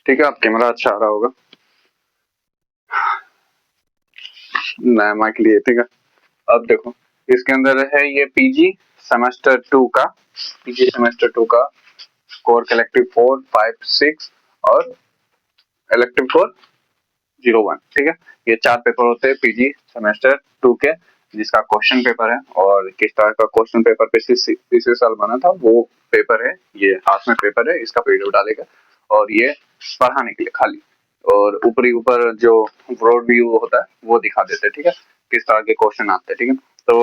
ठीक है, आप कैमरा अच्छा आ रहा होगा, नया माइक लिए, ठीक है। अब देखो इसके अंदर है ये पीजी सेमेस्टर 2 का, पीजी सेमेस्टर 2 का कोर कलेक्टिव 4, 5, 6 और इलेक्टिव कोर 01, ठीक है। ये 4 पेपर होते हैं पीजी सेमेस्टर 2 के, जिसका क्वेश्चन पेपर है और किस तरह का क्वेश्चन पेपर पिछले साल बना था वो पेपर है, ये हाथ में पेपर है, इसका पीडीएफ डालेगा और ये पढ़ाने के लिए खाली, और ऊपर जो ब्रॉड व्यू होता है वो दिखा देते हैं, ठीक है, किस तरह के क्वेश्चन आते हैं, ठीक है। तो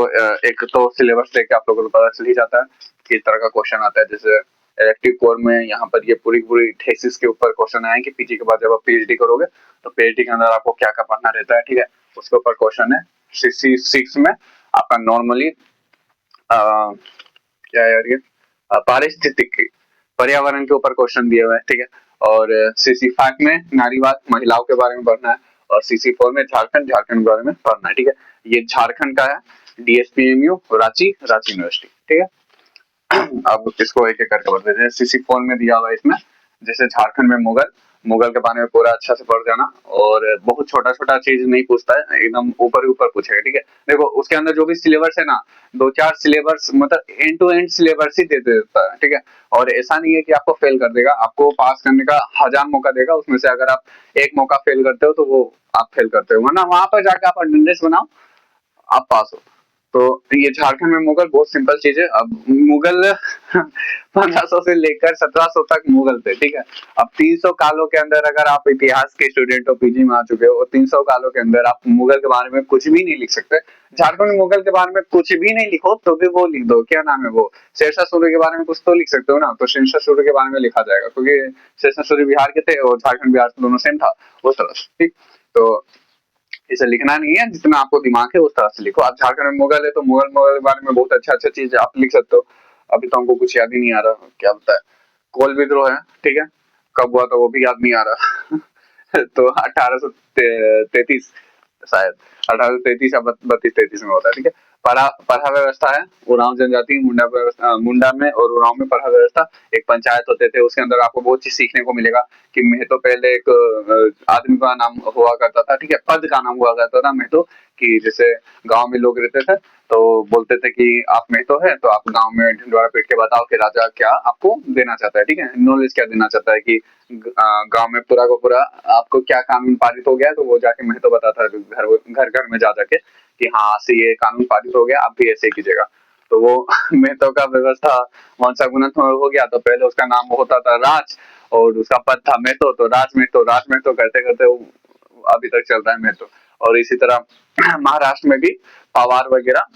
एक तो सिलेबस देख के आप लोगों को पता चल ही जाता है किस तरह का क्वेश्चन आता है। जैसे इलेक्टिव कोर में यहाँ पर ये पूरी थीसिस के ऊपर क्वेश्चन आए कि पीजी के बाद जब आप पीएचडी करोगे तो पीएचडी के अंदर आपको क्या क्या पढ़ना रहता है, ठीक है, उसके ऊपर क्वेश्चन है। 6 में आपका नॉर्मली क्या है यार ये पारिस्थितिकी पर्यावरण के ऊपर क्वेश्चन दिया हुआ है, ठीक है। और CC5 में नारीवाद महिलाओं के बारे में पढ़ना है और CC4 में झारखंड के बारे में पढ़ना है, ठीक है। ये झारखंड का है, DSPMU रांची यूनिवर्सिटी, ठीक है। अब इसको एक एक करके बढ़ देते हैं। CC4 में दिया हुआ है इसमें, जैसे झारखंड में मुगल के बारे में पूरा अच्छा से पढ़ जाना, और बहुत छोटा छोटा चीज नहीं पूछता है, एकदम ऊपर पूछेगा, ठीक है। देखो उसके अंदर जो भी सिलेबस है ना, 2-4 सिलेबस मतलब एंड टू एंड सिलेबस ही दे देता है, ठीक है। और ऐसा नहीं है कि आपको फेल कर देगा, आपको पास करने का 1000 मौका देगा, उसमें से अगर आप एक मौका फेल करते हो तो वो आप फेल करते हो, वरना वहां पर जाकर आप अटेंडेंस बनाओ, आप पास हो। तो ये झारखंड में मुगल बहुत सिंपल चीज है। अब मुगल 1500 से लेकर 1700 तक मुगल थे, ठीक है। अब 300 कालों के अंदर अगर आप इतिहास के स्टूडेंट हो, पीजी में आ चुके हो, और 300 कालों के अंदर आप मुगल के बारे में कुछ भी नहीं लिख सकते। झारखंड में मुगल के बारे में कुछ भी नहीं लिखो तो भी वो लिख दो, क्या नाम है वो, शेरशाह सूर्य के बारे में कुछ तो लिख सकते हो ना, तो शेरशाह सूर्य के बारे में लिखा जाएगा, क्योंकि शेरशाह सूर्य बिहार के थे और झारखंड बिहार दोनों सेम था उस तरह से, ठीक। तो इसे लिखना नहीं है, जितना आपको दिमाग है उस तरह से लिखो। आप झारखंड में मुगल है तो मुगल के बारे में बहुत अच्छा चीज आप लिख सकते हो। अभी तो हमको कुछ याद ही नहीं आ रहा क्या बताए। कोल विद्रोह है, ठीक है, कब हुआ था वो भी याद नहीं आ रहा। तो 1833 शायद 1833 या 32-33 में होता है, ठीक है। पढ़ा व्यवस्था है, उरांव जनजाति मुंडा में और उरांव में पढ़ा व्यवस्था, एक पंचायत होते थे, उसके अंदर आपको बहुत चीज सीखने को मिलेगा कि महतो पहले एक आदमी का नाम हुआ करता था, ठीक है, पद का नाम हुआ करता था महतो, कि जैसे गांव में लोग रहते थे तो बोलते थे कि आप महतो है तो आप गांव में ढिंडोरा पीट के बताओ कि राजा क्या आपको देना चाहता है, ठीक है, नॉलेज क्या देना चाहता है, कि गांव में पूरा का पूरा आपको क्या कानून पारित हो गया, तो वो जाके महतो बताता है घर में जा जाके कि हाँ से ये कानून पारित हो गया, आप भी ऐसे कीजिएगा। तो वो महतो का व्यवस्था वंशागुणत हो गया, तो पहले उसका नाम होता था राज और उसका पद था महतो, तो राज महतो करते करते वो अभी तक चल रहा है महतो। और इसी तरह महाराष्ट्र में भी पवार वगैरह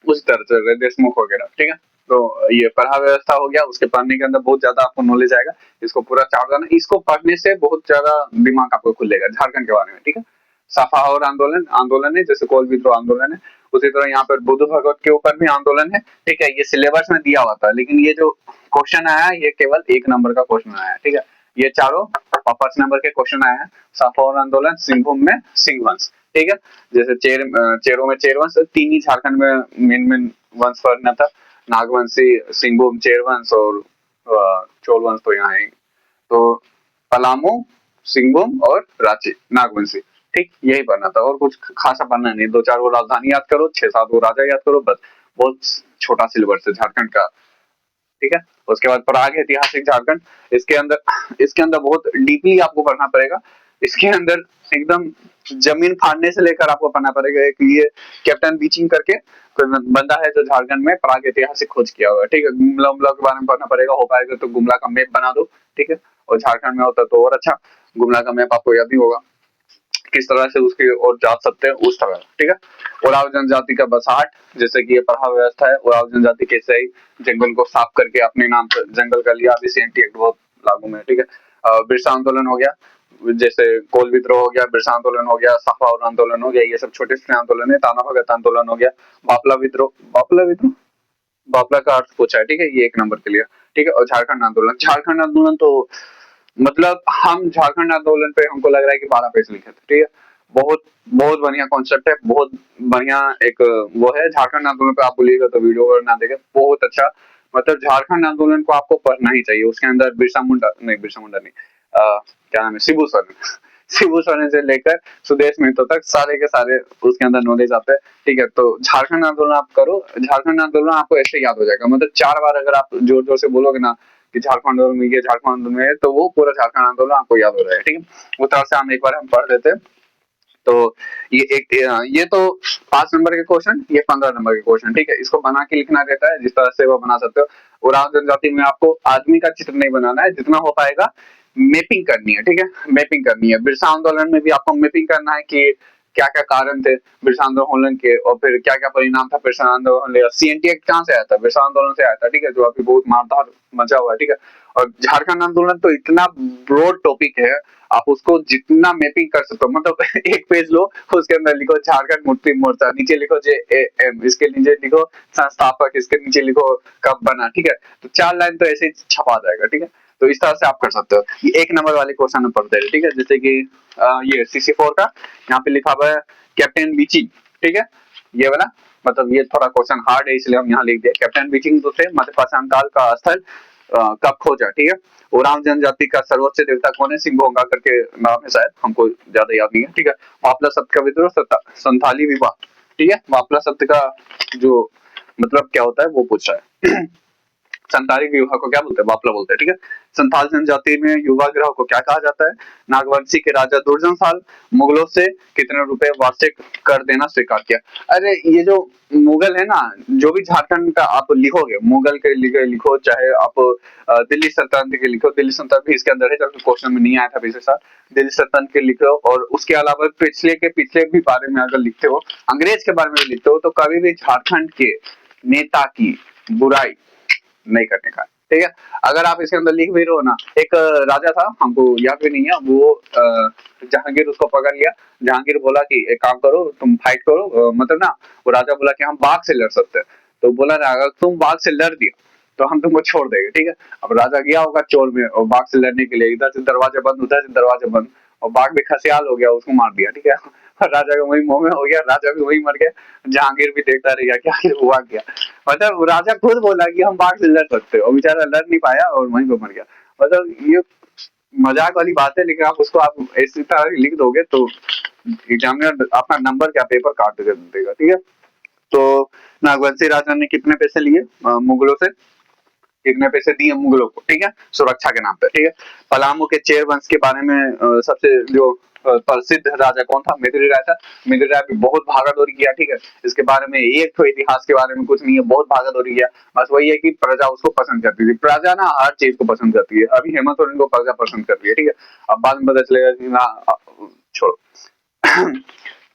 उस तरह चल रहे, देशमुख वगैरह, ठीक है। तो ये पढ़ा व्यवस्था हो गया, उसके पढ़ने के अंदर बहुत ज्यादा आपको नॉलेज आएगा, इसको पूरा चार जाना, इसको पढ़ने से बहुत ज्यादा दिमाग आपको खुलेगा झारखंड के बारे में, ठीक है। साफावर आंदोलन है, जैसे कोल विद्रोह आंदोलन है, उसी तरह यहाँ पर बुद्ध भगत के ऊपर भी आंदोलन है, ठीक है। ये सिलेबस में दिया हुआ था, लेकिन ये जो क्वेश्चन आया ये केवल 1 नंबर का क्वेश्चन आया है, ठीक है। ये चारों फर्स्ट नंबर के क्वेश्चन आए हैं। साफावर आंदोलन, सिंहभूम में सिंह वंश, ठीक है। जैसे चेरों में चेर वंश, 3 ही झारखंड में मेन वंश फर्क था, नागवंशी, सिंहभूम, चेर वंश और चोल वंश तो यहाँ है। तो पलामू, सिंहभूम और रांची नागवंशी, ठीक, यही पढ़ना था और कुछ खासा पढ़ना नहीं, 2-4 वो राजधानी याद करो, 6-7 वो राजा याद करो, बस। बहुत छोटा सिलेबस है झारखंड का, ठीक है। उसके बाद पराग ऐतिहासिक झारखंड, इसके अंदर बहुत डीपली आपको पढ़ना पड़ेगा। इसके अंदर एकदम जमीन फाड़ने से लेकर आपको पढ़ना पड़ेगा। एक ये कैप्टन बीचिंग करके कोई बंदा है जो झारखंड में प्राग ऐतिहासिक खोज किया हुआ है, ठीक है। गुमला उमला के बारे में पढ़ना पड़ेगा, हो पाएगा तो गुमला का मैप बना दो, ठीक है। और झारखंड में होता तो और अच्छा, गुमला का मैप आपको याद ही होगा, किस तरह से उसकी ओर जा सकते हैं उस तरह, ठीक है। उराव जनजाति का बसाहट, जैसे कि ये पढ़ा व्यवस्था है, उराव जनजाति कैसे ही जंगल को साफ करके अपने नाम पर जंगल कर लिया, अभी CNT एक्ट बहुत लागू में, ठीक है। बिरसा आंदोलन हो गया, जैसे कोल विद्रोह हो गया, बिरसा आंदोलन हो गया, साफावर आंदोलन हो गया, ये सब छोटे छोटे आंदोलन है। ताना भगत आंदोलन हो गया, बापला विद्रोह बापला का अर्थ पूछा है, ठीक है, ये 1 नंबर के लिए, ठीक है। और झारखंड आंदोलन तो मतलब हम झारखंड आंदोलन पे हमको लग रहा है कि 12 पेज लिखे थे, ठीक है। बहुत बहुत बढ़िया कॉन्सेप्ट है, बहुत बढ़िया एक वो है झारखंड आंदोलन पे, आप बोलिएगा तो वीडियो ना देखे, बहुत अच्छा। मतलब झारखंड आंदोलन को आपको पढ़ना ही चाहिए, उसके अंदर बिरसा मुंडा नहीं, क्या नाम है, शिबू सोरेन शिबू सोरेन से लेकर सुदेश महतो तक सारे के सारे उसके अंदर नॉलेज आते हैं, ठीक है। तो झारखंड आंदोलन आप करो, झारखंड आंदोलन आपको ऐसे याद हो जाएगा, मतलब 4 बार अगर आप जोर जोर से बोलोगे ना कि झारखंड आंदोलन में ये, झारखंड आंदोलन में, तो वो पूरा झारखंड आंदोलन आपको याद हो जाएगा, ठीक है। उस तरह से हम एक बार हम पढ़ देते हैं। तो ये तो 5 नंबर के क्वेश्चन, ये 15 नंबर के क्वेश्चन, ठीक है। इसको बना के लिखना रहता है, जिस तरह से वो बना सकते हो। उरांव जनजाति में आपको आदमी का चित्र नहीं बनाना है, जितना हो पाएगा मैपिंग करनी है, ठीक है, मैपिंग करनी है। बिरसा आंदोलन में भी आपको मैपिंग करना है कि क्या क्या कारण थे बिरसा आंदोलन के, और फिर क्या क्या परिणाम था बिरसा आंदोलन। सीएनटी एक्ट कहाँ से आया था, बिरसा आंदोलन से आया था, ठीक है, जो अभी बहुत मारधार मचा हुआ है, ठीक है। और झारखंड आंदोलन तो इतना ब्रॉड टॉपिक है, आप उसको जितना मैपिंग कर सकते हो, मतलब एक पेज लो, उसके अंदर लिखो झारखंड मुक्ति मोर्चा, नीचे लिखो JAM, इसके नीचे लिखो संस्थापक, इसके नीचे लिखो कब बना, ठीक है। तो 4 लाइन तो ऐसे ही छपा जाएगा, ठीक है। तो इस तरह से आप कर सकते हो। ये 1 नंबर वाले क्वेश्चन में पढ़ते हैं, ठीक है। जैसे कि ये CC4 का यहाँ पे लिखा हुआ है कैप्टन बीचिंग, ठीक है, ये वाला, मतलब ये थोड़ा क्वेश्चन हार्ड है इसलिए हम यहाँ लिख दिया। कैप्टन बीचिंग तो से मध्य पाषाण काल का स्थल कब खोजा, ठीक है। उरांव जनजाति का सर्वोच्च देवता कौन है, सिंघोंगा करके नाम है शायद, हमको ज्यादा याद नहीं है, ठीक है। वापला शब्द का विद्रोह, संथाली विवाह, ठीक है। वापला शब्द का जो मतलब क्या होता है वो पूछ रहा है संताली विवाह को क्या बोलते हैं, वापला बोलते हैं, ठीक है। संथाल जनजाति में युवा ग्रह को क्या कहा जाता है, नागवंशी के राजा दुर्जन साल मुगलों से कितने रुपए वार्षिक कर देना स्वीकार किया। अरे ये जो मुगल है ना, जो भी झारखंड का आप लिखोगे, मुगल के लिखो, चाहे आप दिल्ली सल्तनत के लिखो, दिल्ली सल्तनत भी इसके अंदर है, जबकि क्वेश्चन में नहीं आया था पिछले साल। दिल्ली सल्तनत के लिखो, और उसके अलावा पिछले के पिछले भी बारे में अगर लिखते हो, अंग्रेज के बारे में लिखते हो, तो कभी भी झारखंड के नेता की बुराई नहीं करने का, ठीक है। अगर आप इसके अंदर लिख भी रहे हो ना, एक राजा था, हमको याद भी नहीं है वो, जहांगीर उसको पकड़ लिया। जहांगीर बोला कि एक काम करो, तुम फाइट करो, मतलब ना, वो राजा बोला कि हम बाघ से लड़ सकते हैं। तो बोला ना, अगर तुम बाघ से लड़ दिया तो हम तुमको छोड़ देंगे, ठीक है। अब राजा गया होगा चोर में, और बाघ से लड़ने के लिए, इधर से दरवाजा बंद, उधर से दरवाजा बंद, और बाघ भी खसियाल हो गया, उसको मार दिया, ठीक है। और राजा का वही मुंह में हो गया, राजा भी वही मर गया, जहांगीर भी देखता रह गया कि आखिर हुआ क्या। मतलब राजा खुद बोला कि हम बाघ से लड़ सकते हैं, और बेचारा लड़ नहीं पाया और वहीं पे मर गया। मतलब ये मजाक वाली बात है, लेकिन आप उसको आप इसी तरह लिख दोगे तो एग्जामिनर अपना नंबर क्या पेपर काट देगा, ठीक है। तो नागवंशी राजा ने कितने पैसे लिए मुगलों से, कितने पैसे दिए मुगलों को, ठीक है, सुरक्षा के नाम पे, ठीक है। पलामू के चेर वंश के बारे में सबसे जो प्रसिद्ध राजा कौन था, मिथिल राय था। मिथिल राय भी बहुत भागादौड़ी किया, ठीक है। इसके बारे में एक तो इतिहास के बारे में कुछ नहीं है, बहुत भागादौड़ी किया। बस वही है कि प्रजा उसको पसंद करती थी, प्रजा ना हर चीज को पसंद करती है। अभी हेमंत सोरेन को प्रजा पसंद करती है, ठीक है। अब बाद में पता चलेगा कि ना, छोड़ो।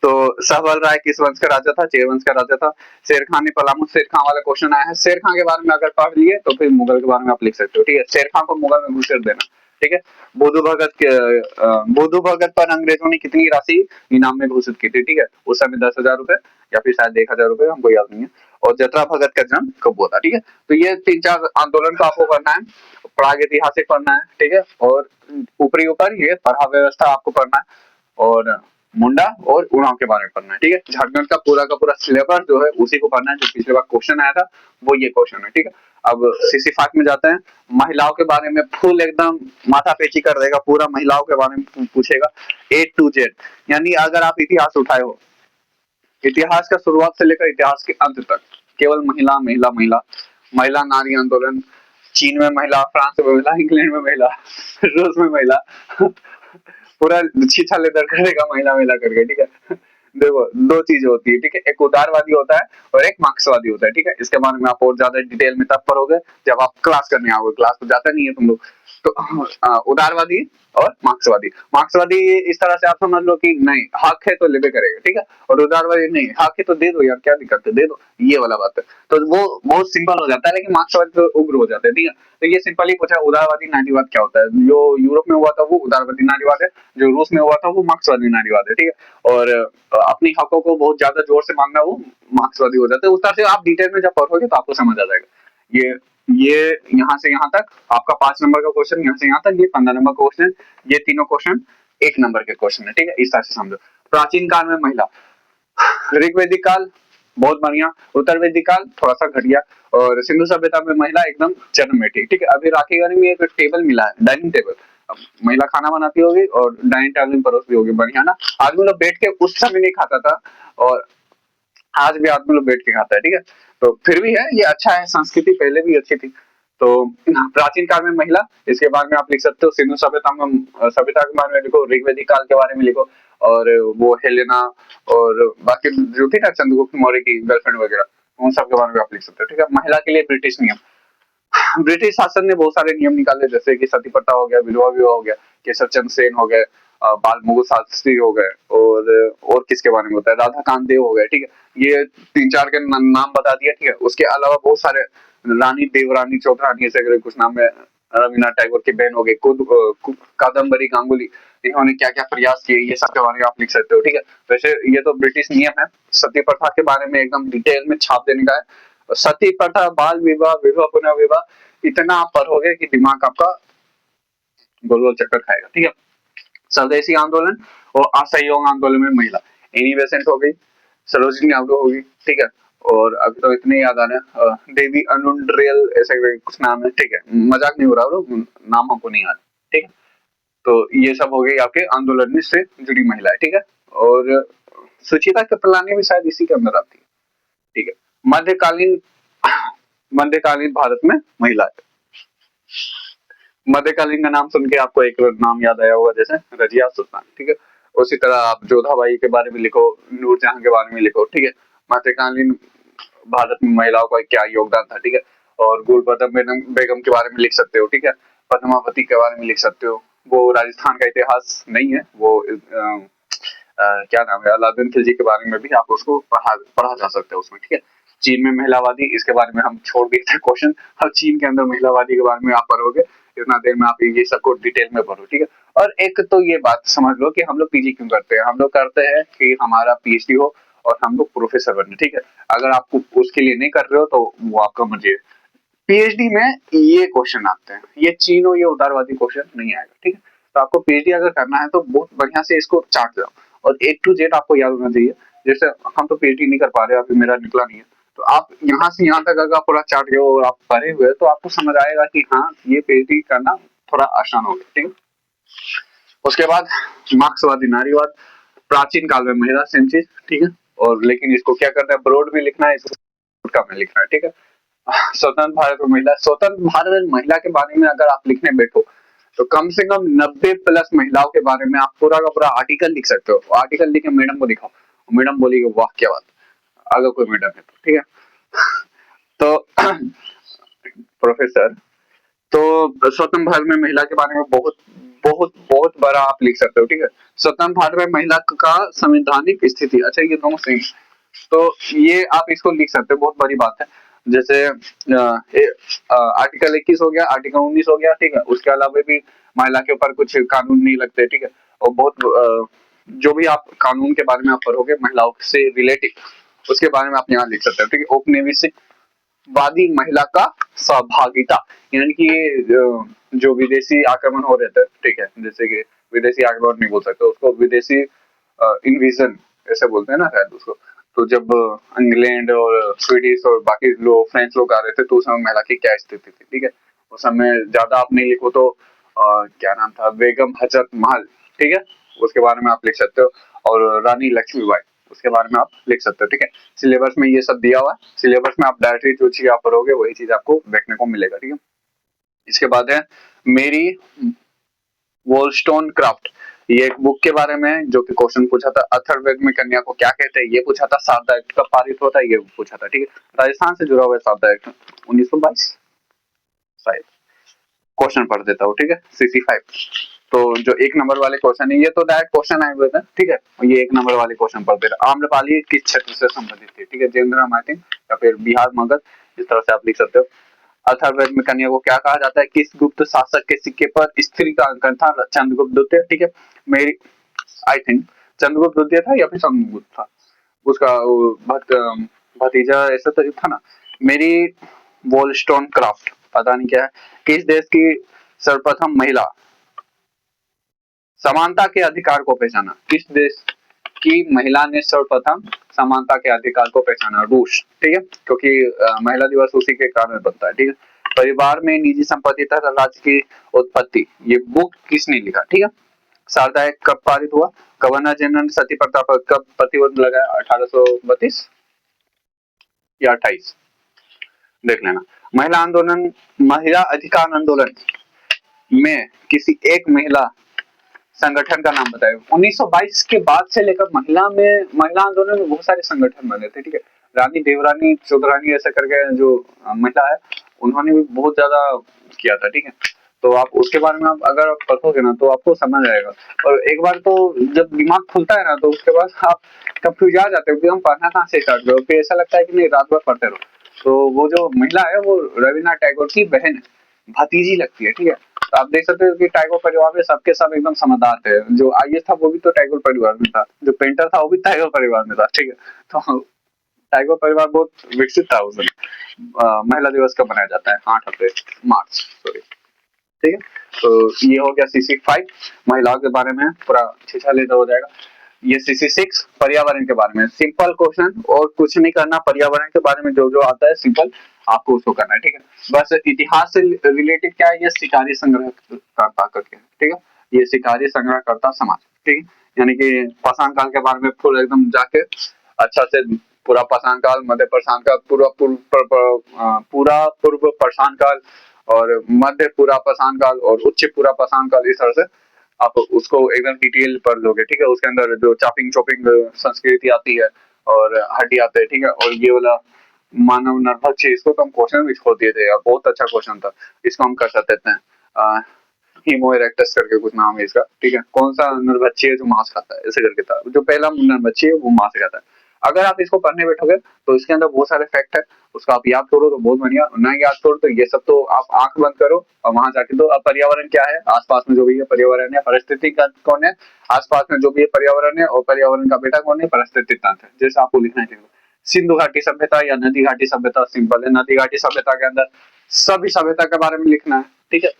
तो सहबल राय किस वंश का राजा था, चेर वंश का राजा था। शेर खान ने पलामू, शेर खान वाला क्वेश्चन आया है, शेर खान के बारे में अगर पढ़ लिए तो फिर मुगल के बारे में आप लिख सकते हो, ठीक है। शेर खान को मुगल में घुसेड़ देना, ठीक है। बुधु भगत पर अंग्रेजों ने कितनी राशि इनाम में घोषित की थी, ठीक है। उस समय 10,000 रुपए या फिर शायद 1,000 रुपए, हमको याद नहीं है। और जतरा भगत का जन्म कब हुआ था, ठीक है। तो ये 3-4 आंदोलन को आपको करना है, प्राग ऐतिहासिक पढ़ना है, ठीक है। और ऊपरी ऊपर ये पढ़ा व्यवस्था आपको पढ़ना है, और मुंडा और उरांव के बारे में पढ़ना है, ठीक है। झारखंड का पूरा सिलेबस जो है उसी को पढ़ना है, जो पिछले बार क्वेश्चन आया था वो ये क्वेश्चन है, ठीक है। अब CC5 में जाते हैं। महिलाओं के बारे में फुल एकदम माथा पेची कर देगा, पूरा महिलाओं के बारे में पूछेगा A to Z। यानी अगर आप इतिहास उठाए हो, इतिहास का शुरुआत से लेकर इतिहास के अंत तक केवल महिला महिला महिला, महिला नारी आंदोलन, चीन में महिला, फ्रांस में महिला, इंग्लैंड में महिला, रूस में महिला, पूरा छीछा लेदर करेगा महिला महिला करके, ठीक है। देखो 2 चीजें होती है, ठीक है, एक उदारवादी होता है और एक मार्क्सवादी होता है, ठीक है। इसके बारे में आप और ज्यादा डिटेल में तब पढ़ोगे जब आप क्लास करने आओगे, क्लास तो जाता नहीं है तुम लोग। तो उदारवादी और मार्क्सवादी, मार्क्सवादी इस तरह से आप समझ लो कि नहीं हक है तो लेबे करेगा, ठीक है। और उदारवादी नहीं, हक है तो दे दो यार, क्या दिक्कत है, दे दो, ये वाला बात है। तो वो बहुत सिंपल हो जाता है, लेकिन मार्क्सवादी तो उग्र हो जाते हैं, ठीक है। तो ये सिंपल ही पूछा, उदारवादी नारीवाद क्या होता है। जो यूरोप में हुआ था वो उदारवादी नारीवाद है, जो रूस में हुआ था वो मार्क्सवादी नारीवाद है, ठीक है। और अपनी हकों को बहुत ज्यादा जोर से मांगना वो मार्क्सवादी हो जाता है। उस तरह से आप डिटेल में जब पढ़ोगे तो आपको समझ आ जाएगा। ये यहाँ से यहाँ तक आपका 5 नंबर का क्वेश्चन, यहाँ से यहाँ तक ये 15 नंबर का क्वेश्चन, ये तीनों क्वेश्चन 1 नंबर के क्वेश्चन है, ठीक है। इस तरह से समझो। प्राचीन काल में महिला, ऋग्वैदिक काल बहुत बढ़िया, उत्तर वैदिक काल थोड़ा सा घटिया, और सिंधु सभ्यता में महिला एकदम चरम में थी, ठीक है। अभी राखी गढ़ी में एक टेबल मिला है, डाइनिंग टेबल, महिला खाना बनाती होगी और डाइनिंग टेबल में परोसती होगी, बढ़िया ना। आदमी लोग बैठ के उस समय नहीं खाता था, और आज भी आदमी लोग बैठ के खाता है, ठीक है। तो फिर भी है, ये अच्छा है, संस्कृति पहले भी अच्छी थी। तो प्राचीन काल में महिला, इसके बारे में आप लिख सकते हो। सिंधु सभ्यता में, सभ्यता के बारे में लिखो, ऋग्वैदिक काल के बारे में लिखो, और वो हेलेना और बाकी जो थी ना चंद्रगुप्त मौर्य की गर्लफ्रेंड वगैरह, उन सब के बारे में आप लिख सकते हो, ठीक है। महिला के लिए ब्रिटिश नियम, ब्रिटिश शासन ने बहुत सारे नियम निकाले, जैसे कि सती प्रथा हो गया, विधवा विवाह हो गया, केशव चंद्र सेन हो गए, बाल मुकुट शास्त्री हो गए, और किसके बारे में होता है, राधा कांत देव हो गए, ठीक है। ये 3-4 के नाम बता दिया, ठीक है। उसके अलावा बहुत सारे, रानी देवरानी चौधरानी ऐसे करके कुछ नाम है, रविन्द्रनाथ टैगोर की बहन हो गई, कादम्बरी गांगुली, इन्होंने क्या क्या प्रयास किए, ये सब के बारे में आप लिख सकते हो, ठीक है। वैसे ये तो ब्रिटिश नियम है। सती प्रथा के बारे में एकदम डिटेल में छाप देने का है। सती प्रथा, बाल विवाह, विधवा पुनर्विवाह, इतना आप पढ़ोगे कि दिमाग आपका गोल गोल चक्कर खाएगा, ठीक है। स्वदेशी आंदोलन और असहयोग आंदोलन में महिला, एनी बेसेंट हो गई, सरोजिनी नायडू होगी, ठीक है। और अभी तो इतने याद आ रहे हैं, देवी अनुड्रियल ऐसे कुछ नाम है, ठीक है। मजाक नहीं हो रहा, लोग नाम हमको नहीं आ रहा, ठीक है। तो ये सब हो गई आपके आंदोलन से जुड़ी महिलाएं, ठीक है। और सुचिता कृपलानी भी शायद इसी के अंदर आती है, ठीक है। मध्यकालीन मध्यकालीन भारत में महिला, मध्यकालीन का नाम सुन के आपको एक नाम याद आया होगा, जैसे रजिया सुल्तान, ठीक है। उसी तरह आप जोधाबाई के बारे में लिखो, नूरजहां के बारे में लिखो, ठीक है। मध्यकालीन भारत में महिलाओं का क्या योगदान था, ठीक है। और गुलबदम बेगम के बारे में लिख सकते हो, ठीक है। पद्मावती के बारे में लिख सकते हो। वो राजस्थान का इतिहास नहीं है, वो क्या नाम है, अलाउद्दीन खिलजी के बारे में भी आप उसको पढ़ा जा सकता है उसमें, ठीक है। चीन में महिलावादी, इसके बारे में हम छोड़ दिए थे क्वेश्चन। अब चीन के अंदर महिलावादी के बारे में आप पढ़ोगे, इतना देर में आप ये सबको डिटेल में पढ़ो, ठीक है। और एक तो ये बात समझ लो कि हम लोग पीजी क्यों करते हैं। हम लोग करते हैं कि हमारा पीएचडी हो और हम लोग प्रोफेसर बने, ठीक है। अगर आपको उसके लिए नहीं कर रहे हो तो वो आपका मर्जी है। पीएचडी में ये क्वेश्चन आते हैं, ये चीनो, ये उदारवादी क्वेश्चन नहीं आएगा, ठीक है। तो आपको पीएचडी अगर करना है तो बहुत बढ़िया से इसको चाट जाओ, और ए टू जेड आपको याद होना चाहिए। जैसे हम तो पीएचडी नहीं कर पा रहे, अभी मेरा निकला नहीं है, तो आप यहाँ से यहाँ तक अगर पूरा चार्ट गए और आप पढ़े हुए तो आपको समझ आएगा कि हाँ, ये पीएचडी करना थोड़ा आसान होगा, ठीक है। उसके बाद मार्क्सवादी नारीवाद, प्राचीन काल में महिला, सेम चीज, ठीक है। और लेकिन इसको क्या करना है, ब्रॉड भी लिखना है, इसको शॉर्ट में लिखना है, ठीक है। स्वतंत्र भारत में महिला, स्वतंत्र भारत में महिला के बारे में अगर आप लिखने बैठो तो कम से कम 90+ महिलाओं के बारे में आप पूरा का पूरा आर्टिकल लिख सकते हो। आर्टिकल लिख के मैडम को दिखाओ, मैडम बोलेगी वाह क्या बात, अगर कोई मैडम है तो, ठीक है। तो प्रोफेसर, तो स्वतंत्र भारत में महिला के बारे में बहुत बहुत बहुत बड़ा आप लिख सकते हो, ठीक है। स्वतंत्र भारत में महिला का संवैधानिक स्थिति, अच्छा ये दोनों सेम, तो ये आप इसको लिख सकते हो, बहुत बड़ी बात है। जैसे आर्टिकल 21 हो गया, आर्टिकल 19 हो गया, ठीक है। उसके अलावा भी महिला के ऊपर कुछ कानून नहीं लगते, ठीक है। और बहुत जो भी आप कानून के बारे में आप पढ़ोगे महिलाओं से रिलेटेड, उसके बारे में आप यहाँ लिख सकते हो, ठीक है। औपनिवेशिक वादी महिला का सहभागिता, यानी कि जो विदेशी आक्रमण हो रहे थे, ठीक है। जैसे कि विदेशी आक्रमण नहीं बोल सकते उसको, विदेशी इन्विजन ऐसे बोलते हैं ना शायद उसको। तो जब इंग्लैंड और स्वीडिश और बाकी लोग, फ्रेंच लोग आ रहे थे, तो उस समय महिला की क्या स्थिति थी, ठीक है। उस समय ज्यादा आप नहीं लिखो तो क्या नाम था, बेगम हजरत महल, ठीक है, उसके बारे में आप लिख सकते हो। और रानी लक्ष्मीबाई, उसके बारे में आप लिख सकते हो, ठीक है। सिलेबस में ये सब दिया हुआ है, सिलेबस में आप डायरेक्टली जो चीज आप पढ़ोगे वही चीज आपको देखने को मिलेगा, ठीक है। इसके बाद है मेरी वोllस्टोनक्राफ्ट, ये एक बुक के बारे में जो कि क्वेश्चन पूछा था। अथर्ववेद में कन्या को क्या कहते हैं, ये पूछा था। शारदा एक्ट कब पारित होता है, ये पूछा था, ठीक है। राजस्थान से जुड़ा हुआ है शारदा एक्ट, 1922 शायद। क्वेश्चन पढ़ देता हूँ, ठीक है। CC5, तो जो 1 नंबर वाले क्वेश्चन है, ये तो डायरेक्ट क्वेश्चन आए हुए थे, ठीक है। ये 1 नंबर वाले क्वेश्चन पढ़ दे रहा। आम्रपाली किस क्षेत्र से संबंधित थी, ठीक है। जेंद्र मार्टिन या फिर बिहार मगध, इस तरह से आप लिख सकते हो। अथर्ववेद में कन्या को क्या कहा जाता है, किस गुप्त शासक के सिक्के पर स्त्री का अंकन था, चंद्रगुप्त द्वितीय, ठीक है। मेरी आई थिंक चंद्रगुप्त द्वितीय था या फिर चंद्रगुप्त था, उसका भतीजा ऐसा तो था ना। मेरी वोllस्टोनक्राफ्ट पता नहीं क्या है। किस देश की सर्वप्रथम महिला समानता के अधिकार को पहचाना, किस देश की महिला ने सर्वप्रथम समानता के अधिकार को पहचाना, रूस, ठीक है। क्योंकि महिला दिवस उसी के कारण बनता है, ठीक है। परिवार में निजी संपत्ति तथा राज्य की उत्पत्ति, ये बुक किसने लिखा, ठीक है। शारदा एक्ट कब पारित हुआ, गवर्नर जनरल ने सती प्रथा पर कब प्रतिबंध लगाया, 1832 या 28, देख लेना। महिला आंदोलन, महिला अधिकार आंदोलन में किसी एक महिला संगठन का नाम बताएं। 1922 के बाद से लेकर महिला आंदोलन में बहुत सारे संगठन बने थे, ठीक है। रानी देवरानी चौधरानी ऐसा करके जो महिला है, उन्होंने भी बहुत ज्यादा किया था, ठीक है। तो आप उसके बारे में अगर आप पढ़ोगे ना तो आपको समझ आएगा। और एक बार तो जब दिमाग खुलता है ना तो उसके बाद आप कंफ्यूज आ जाते हो कि हम पढ़ना कहाँ से स्टार्ट करो, फिर ऐसा लगता है कि नहीं रात भर पढ़ते रहो। तो वो जो महिला है वो रविन्द्रनाथ टैगोर की बहन है, भतीजी लगती है, ठीक है। तो आप देख सकते हो कि टैगोर परिवार में सबके सब एकदम समझदार थे। जो आईएएस था वो भी तो टैगोर परिवार में था, जो पेंटर था वो भी टैगोर परिवार में था, ठीक है। तो टैगोर परिवार बहुत विकसित था उस दिन। महिला दिवस कब मनाया जाता है, 8 मार्च, सॉरी, ठीक है। तो ये हो गया CC5 महिलाओं के बारे में पूरा छिछा लेता हो जाएगा। ये CC6 पर्यावरण के बारे में सिंपल क्वेश्चन, और कुछ नहीं करना, पर्यावरण के बारे में जो जो आता है सिंपल आपको उसको करना है, ठीक है। बस इतिहास से रिलेटेड क्या है, ये शिकारी संग्रहकर्ता करके, ठीक है। ये शिकारी संग्रहकर्ता समाज, ठीक है। यानी कि पाषाण काल के बारे में फुल एकदम जाके अच्छा से पूरा पाषाण काल, मध्य पाषाण काल, पूरा पूर्व पाषाण काल और मध्य पूरा पाषाण काल और उच्च पूरा पाषाण काल, इस तरह से आप उसको एकदम डिटेल पढ़ लोगे, ठीक है। उसके अंदर जो चॉपिंग चॉपिंग संस्कृति आती है और हड्डी आते हैं, ठीक है। और ये वाला मानव नरभक्ष, इसको तो हम क्वेश्चन भी छोड़ दिए थे यार, बहुत अच्छा क्वेश्चन था। इसको हम कर सकते हैं, हीमो इरेक्टस करके कुछ नाम है इसका, ठीक है। कौन सा नरभक्षी है जो मांस खाता है, ऐसे करके था। जो पहला नरभक्षी है वो मांस खाता है। अगर आप इसको पढ़ने बैठोगे तो इसके अंदर बहुत सारे फैक्ट है, उसको आप याद करो तो बहुत बढ़िया, ना याद करो तो ये सब तो आप आंख बंद करो और वहां जाके दो। अब पर्यावरण क्या है, आसपास में जो भी है पर्यावरण है, परिस्थिति का कौन है, आसपास में जो भी है पर्यावरण है, और पर्यावरण का बेटा कौन है, परिस्थिति तंत्र। जैसे आपको लिखना है सिंधु घाटी सभ्यता या नदी घाटी सभ्यता, सिंपल है। नदी घाटी सभ्यता के अंदर सभी सभ्यता के बारे में लिखना है, ठीक है।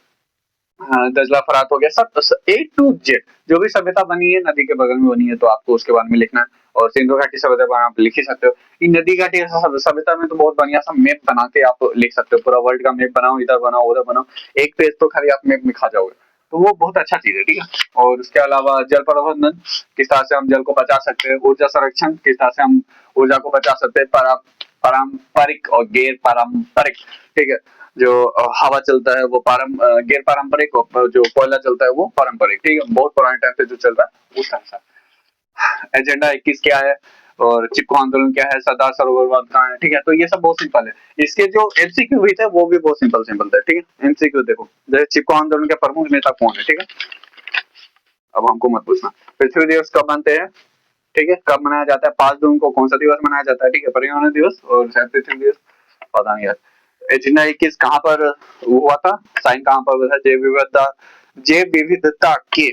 दजला फरात हो गया, सब A to Z जो भी सभ्यता बनी है नदी के बगल में बनी है तो आपको उसके बारे में लिखना है। और सिंधु घाटी सभ्यता पर आप लिख ही सकते हो। इन नदी घाटी सभ्यता में तो बहुत बढ़िया सा मैप बना के आप लिख सकते हो, पूरा वर्ल्ड का मैप बनाओ, इधर बनाओ उधर बनाओ, एक पेज तो खाली आप मैप में खा जाओगे। तो वो बहुत अच्छा चीज है, ठीक है। और उसके अलावा जल प्रबंधन, किस तरह से हम जल को बचा सकते हैं। ऊर्जा संरक्षण, किस तरह से हम ऊर्जा को बचा सकते हैं। पारंपरिक और गैर पारंपरिक, ठीक है। जो हवा चलता है वो गैर पारंपरिक, और जो कोयला चलता है वो पारंपरिक, ठीक है। बहुत पुराने टाइम से जो चल रहा है उस टाइम से। एजेंडा 21 क्या है, और चिपको आंदोलन क्या है, सरदार सरोवर बांध कहाँ है, ठीक है। तो ये सब बहुत सिंपल है। इसके जो MCQ भी थे वो भी बहुत सिंपल सिंपल थे, ठीक है। MCQ देखो, जैसे चिपको आंदोलन के प्रमुख नेता कौन है, ठीक है। अब हमको मत पूछना पृथ्वी दिवस कब बनते हैं, ठीक है, कब मनाया जाता है। 5 जून को कौन सा दिवस मनाया जाता है, ठीक है, पर्यावरण दिवस। और शायद पृथ्वी दिवस, पता नहीं यार। एजेंडा 21 कहाँ पर हुआ था, साइन कहाँ पर हुआ था। जैव विविधता के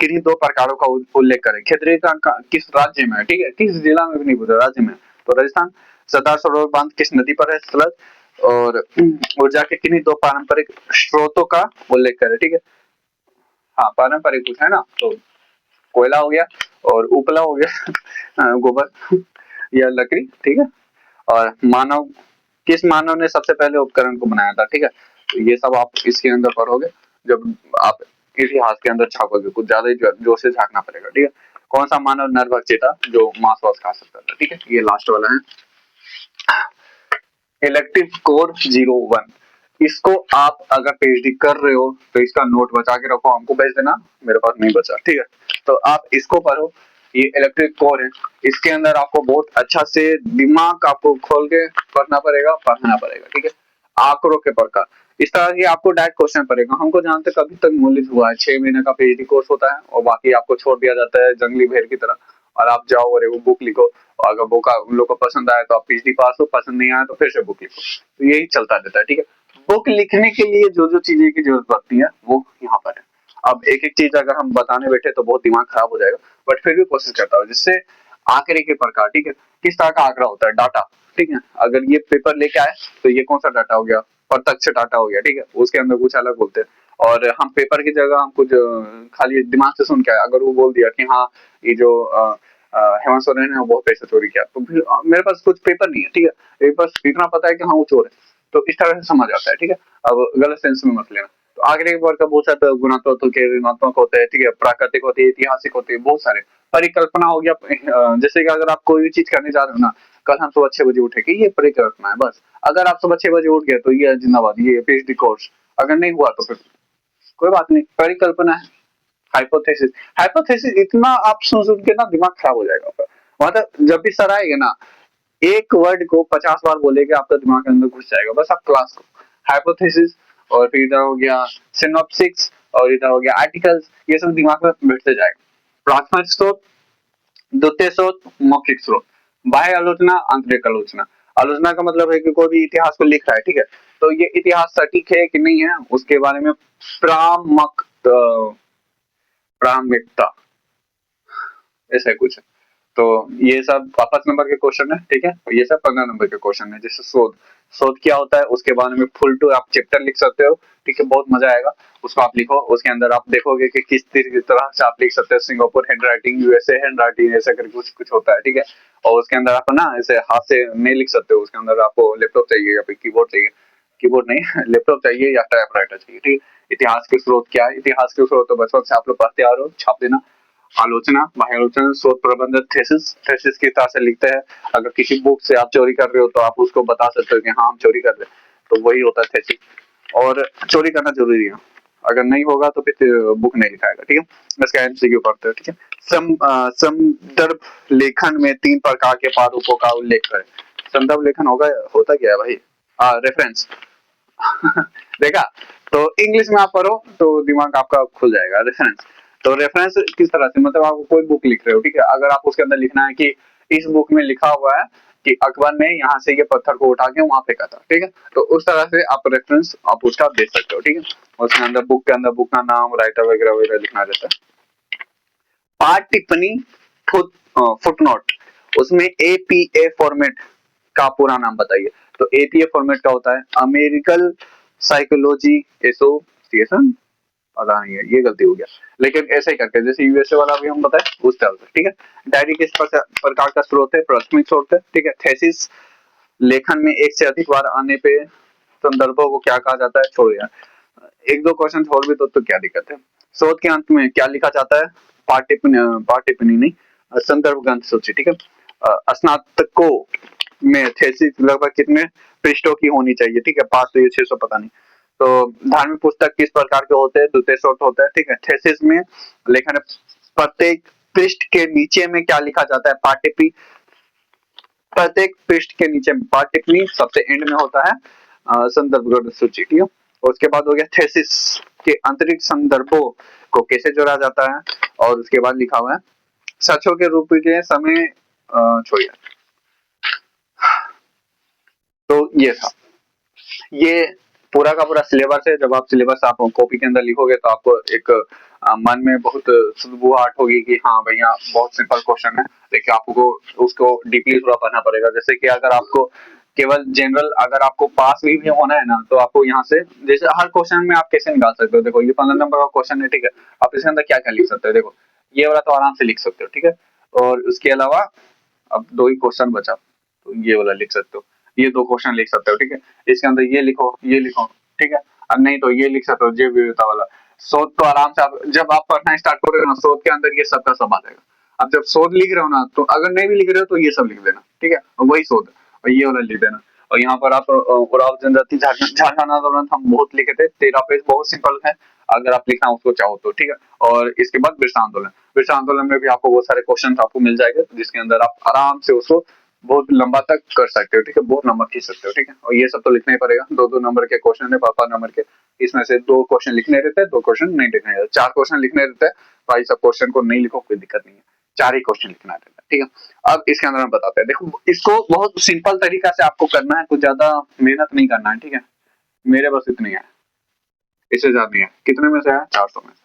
किन्हीं 2 प्रकारों का उल्लेख करें। क्षेत्रीय का किस राज्य में है, ठीक है, किस जिला में भी नहीं पूछा, राज्य में। तो राजस्थान। सरदार सरोवर बांध किस नदी पर है, सतलज। और ऊर्जा के किन्हीं 2 पारंपरिक स्रोतों का उल्लेख करें, ठीक है। हाँ, पारंपरिक पूछा है ना, तो कोयला हो गया और उपला हो गया गोबर या लकड़ी, ठीक है। और किस मानव ने सबसे पहले उपकरण को बनाया था, ठीक है। तो ये सब आप इसके अंदर पढ़ोगे जब आप इतिहास के अंदर झाँकोगे, कुछ ज्यादा ही जोर से झाँकना पड़ेगा, ठीक है। कौन सा मानव नरभक्षी था जो मांस वास खा सकता था, ठीक है। ये लास्ट वाला है, इलेक्टिव कोर 01। इसको आप अगर PhD कर रहे हो तो इसका नोट बचा के रखो, हमको भेज देना, मेरे पास नहीं बचा, ठीक है। तो आप इसको पढ़ो, ये इलेक्ट्रिक कोर है। इसके अंदर आपको बहुत अच्छा से दिमाग आपको खोल के पढ़ना पड़ेगा, ठीक है। आंकड़ों के प्रकार, इस तरह की आपको डायरेक्ट क्वेश्चन पड़ेगा। हमको जहाँ तक अभी तक नॉलेज हुआ है 6 महीने का PhD कोर्स होता है, और बाकी आपको छोड़ दिया जाता है जंगली भेड़ की तरह, और आप जाओ और वो बुक लिखो। और अगर बुक उन लोग को पसंद आया तो आप PhD पास हो, पसंद नहीं आया तो फिर से बुक लिखो। तो यही चलता रहता है, ठीक है। बुक लिखने के लिए जो जो चीजें की जरूरत पड़ती है वो यहाँ पर है। अब एक एक चीज अगर हम बताने बैठे तो बहुत दिमाग खराब हो जाएगा, बट फिर भी कोशिश करता हूँ। जिससे आंकड़े के प्रकार, ठीक है, किस तरह का आंकड़ा होता है, डाटा, ठीक है। अगर ये पेपर लेके आए तो ये कौन सा डाटा हो गया, प्रत्यक्ष डाटा हो गया, ठीक है। उसके अंदर कुछ अलग बोलते हैं, और हम पेपर की जगह हम कुछ खाली दिमाग से सुन के आए। अगर वो बोल दिया कि हाँ ये जो हेमंत सोरेन है वो बहुत पैसा चोरी किया, तो फिर मेरे पास कुछ पेपर नहीं है, ठीक है। मेरे पास इतना पता है कि हाँ वो चोर है, तो इस तरह से समझ आता है, ठीक है। अब गलत सेंस में मत लेना। तो आगे के वर्ग का बहुत सारे गुणात्मक होते हैं, ऋणात्मक होते हैं, ठीक है, प्राकृतिक होती है, ऐतिहासिक होती है, बहुत सारे। परिकल्पना हो गया, जैसे कि अगर आप कोई भी चीज करने जा रहे हो ना, कल हम सुबह 6 बजे उठेंगे, ये परिकल्पना है बस। अगर आप सुबह 6 बजे उठ गए तो ये जिंदाबाद, ये पीएचडी कोर्स। अगर नहीं हुआ तो फिर कोई बात नहीं, परिकल्पना है। हाइपोथेसिस, हाइपोथेसिस इतना आप सुन के ना दिमाग खराब हो जाएगा आपका। मतलब जब भी सर आएगा ना, एक वर्ड को 50 बार बोलेगा, आपका दिमाग के अंदर घुस जाएगा बस। आप क्लास को हाइपोथेसिस, और फिर इधर हो गया सिनॉप्सिस, और इधर हो गया आर्टिकल्स, ये सब दिमाग में बैठते जाएगा। प्राथमिक स्रोत, द्वितीय स्रोत, मौखिक स्रोत, बाह्य आलोचना, आंतरिक आलोचना। आलोचना का मतलब है कि कोई भी इतिहास को लिख रहा है, ठीक है, तो ये इतिहास सटीक है कि नहीं है, उसके बारे में प्रामाणिक, प्रामाणिकता, ऐसा कुछ है। तो ये सब 5 नंबर के क्वेश्चन है, ठीक है। ये सब 15 नंबर के क्वेश्चन है। जैसे शोध, शोध क्या होता है उसके बारे में फुल टू आप चैप्टर लिख सकते हो, ठीक है, बहुत मजा आएगा। उसको आप लिखो, उसके अंदर आप देखोगे कि किस तरह से आप लिख सकते हो। सिंगापुर हैंडराइटिंग, यूएसए हैंडराइटिंग, ऐसा करके कुछ कुछ होता है, ठीक है। और उसके अंदर आप ना ऐसे हाथ से नहीं लिख सकते हो, उसके अंदर आपको लैपटॉप चाहिए या फिर कीबोर्ड चाहिए, कीबोर्ड नहीं लैपटॉप चाहिए या टाइपराइटर चाहिए, ठीक है। इतिहास के स्रोत क्या है, इतिहास के स्रोत तो बचपन से आप लोग पढ़ते आ रहे हो, छाप देना। आलोचना, बाह्य आलोचना, शोध प्रबंध, थीसिस, थीसिस की तरह से लिखते हैं। अगर किसी बुक से आप चोरी कर रहे हो तो आप उसको बता सकते हो कि हाँ हम चोरी कर रहे हैं, तो वही होता है थीसिस। और चोरी करना जरूरी है, अगर नहीं होगा तो फिर बुक नहीं लिखाएगा, ठीक है। इसका एमसीक्यू पढ़ते हैं, ठीक है। संदर्भ लेखन में 3 प्रकार के प्रारूपों का उल्लेख करें। संदर्भ लेखन होगा, होता क्या है भाई? रेफरेंस। देखा, तो इंग्लिश में आप पढ़ो तो दिमाग आपका खुल जाएगा। रेफरेंस, तो रेफरेंस किस तरह से, मतलब आप कोई बुक लिख रहे हो, ठीक है, अगर आप उसके अंदर लिखना है कि इस बुक में लिखा हुआ है कि अकबर ने यहाँ से ये पत्थर को उठा के वहां फेंका था, ठीक है, तो उस तरह से आप रेफरेंस आप उसका दे सकते हो, ठीक है। और उसके अंदर बुक के अंदर बुक का नाम, राइटर वगैरह वगैरह लिखना रहता है। पाठ टिप्पणी, फुटनोट, उसमें एपीए फॉर्मेट का पूरा नाम बताइए। तो एपीए फॉर्मेट का होता है अमेरिकन साइकोलॉजी एसोसिएशन, पता नहीं है, ये गलती हो गया, लेकिन ऐसे ही करके जैसे यूएसए वाला भी हम बताए उस तरह से, ठीक है। डायरी किस प्रकार का स्रोत है? प्राथमिक स्रोत है, ठीक है। थेसिस, लेखन में एक से अधिक बार आने पे संदर्भों को क्या कहा जाता है? छोड़ यार, एक दो क्वेश्चन छोड़ भी तो क्या दिक्कत है। शोध के अंत में क्या लिखा जाता है? पाठ टिप्पणी नहीं, संदर्भ ग्रंथ सूची, ठीक है। स्नातकों में थेसिस लगभग कितने पृष्ठों की होनी चाहिए? ठीक है, 500 या 600, पता नहीं। तो धार्मिक पुस्तक किस प्रकार के होते हैं? द्वितीय स्रोत होता है, ठीक है। थेसिस में लेखन प्रत्येक पृष्ठ के नीचे में क्या लिखा जाता है? पाठ्यपी, प्रत्येक पृष्ठ के नीचे में पाठ्यपी, सबसे एंड में होता है संदर्भ ग्रंथ सूची, ठीक है। उसके बाद हो गया थेसिस के अंतरिक्ष संदर्भों को कैसे जोड़ा जाता है, और उसके बाद लिखा हुआ है सचों के रूप के समय, छोड़िए। तो ये था, ये पूरा का पूरा सिलेबस है। जब आप सिलेबस आप कॉपी के अंदर लिखोगे तो आपको एक मन में बहुत सुदबुहाट होगी कि हाँ भैया बहुत सिंपल क्वेश्चन है, लेकिन आपको उसको डीपली थोड़ा पढ़ना पड़ेगा। जैसे कि अगर आपको केवल जनरल, अगर आपको पास भी होना है ना, तो आपको यहाँ से जैसे हर क्वेश्चन में आप कैसे निकाल सकते हो। देखो ये 15 नंबर का क्वेश्चन है, ठीक है, आप इसके अंदर क्या क्या लिख सकते हो? देखो ये वाला तो आराम से लिख सकते हो, ठीक है। और उसके अलावा अब 2 ही क्वेश्चन बचा, तो ये वाला लिख सकते हो, ये 2 क्वेश्चन लिख सकते हो, ठीक है। इसके अंदर ये लिखो, ये लिखो, ठीक है। अब नहीं तो ये लिख सकते हो, जैव विविधता वाला। शोध तो आराम से आप जब आप पढ़ना स्टार्ट करोगे ना, शोध के अंदर ये सबका सब आ जाएगा। अब जब शोध लिख रहे हो ना, तो अगर नहीं भी लिख रहे हो तो ये सब लिख देना, ठीक है, और वही शोध, और ये वाला लिख देना। और यहाँ पर आप उराव जनजाति झारखंड आंदोलन हम बहुत लिखे थे, 13 पेज, बहुत सिंपल है, अगर आप लिखना उसको चाहो तो, ठीक है। और इसके बाद बिरसा आंदोलन, बिरसा आंदोलन में भी आपको बहुत सारे क्वेश्चन आपको मिल जाएंगे, जिसके अंदर आप आराम से उसको बहुत लंबा तक कर सकते हो, ठीक है, बहुत नंबर खींच सकते हो, ठीक है। और ये सब तो लिखना ही पड़ेगा, 2-2 नंबर के क्वेश्चन है, 5-5 नंबर के, इसमें से 2 क्वेश्चन लिखने रहते हैं, 2 क्वेश्चन नहीं लिखने रहते, 4 क्वेश्चन लिखने रहते हैं। भाई सब क्वेश्चन को नहीं लिखो कोई दिक्कत नहीं है, 4 ही क्वेश्चन लिखना रहता है, ठीक है। अब इसके अंदर हम बताते हैं, देखो इसको बहुत सिंपल तरीका से आपको करना है, कुछ ज्यादा मेहनत नहीं करना है, ठीक है। मेरे बस इतनी है, इससे ज्यादा नहीं है। कितने में से है? 400 में से,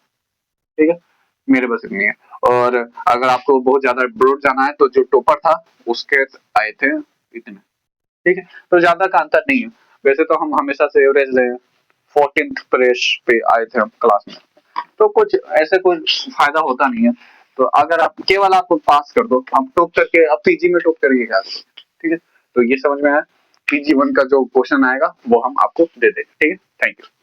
ठीक है, मेरे बस इतनी है। और अगर आपको बहुत ज्यादा ब्रॉड जाना है तो जो टॉपर था उसके आए थे इतने, ठीक है, तो ज्यादा का अंतर नहीं है। वैसे तो हम हमेशा से एवरेज रहे, 14th प्लेस पे आए थे हम क्लास में, तो कुछ ऐसे कोई फायदा होता नहीं है। तो अगर आप केवल आप पास कर दो, आप टॉप करके आप पीजी में टॉप करिए क्या करो, ठीक है। तो ये समझ में आया। PG1 का जो क्वेश्चन आएगा वो हम आपको दे देंगे। ठीक है, थैंक यू।